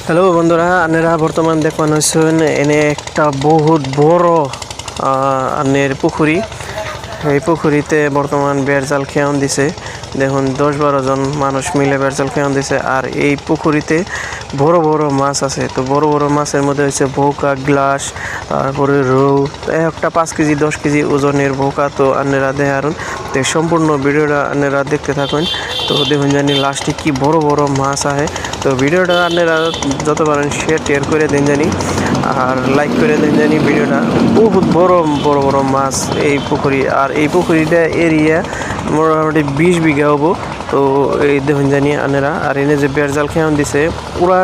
Hello বন্ধুরা, আপনারা বর্তমান দেখুন হচ্ছেন এনে একটা বহুত বড় আনের পুকুরি। এই পুকুরিতে বর্তমান বেড় জাল খেয়ন দিছে। দেখুন 10-12 জন মানুষ মিলে বেড় জাল খেয়ন দিছে। আর এই পুকুরিতে বড় বড় মাছ আছে। তো বড় বড় মাছের মধ্যে হচ্ছে ভৌকা, গ্লাস, তারপরে রৌ, একটা 5 কেজি 10 কেজি ওজনের ভৌকা। তো আপনারা দেখারুন, তো সম্পূর্ণ ভিডিওটা আপনারা দেখতে থাকুন। তো দেখুন জানি লাস্টে কি বড় বড় মাছ আছে। তো ভিডিওটা আপনারা যত পারেন শেয়ার করে দেন জানি, আর লাইক করে দেন জানি। ভিডিওটা বহুত বড় বড় বড় মাছ এই পুকুরি। আর এই পুকুরিটা এরিয়া মোটামুটি 20 বিঘা হবো। তো এই দেখুন জানি আপনারা। আর এনে যে বেড় জাল খেয়ান দিছে পুরা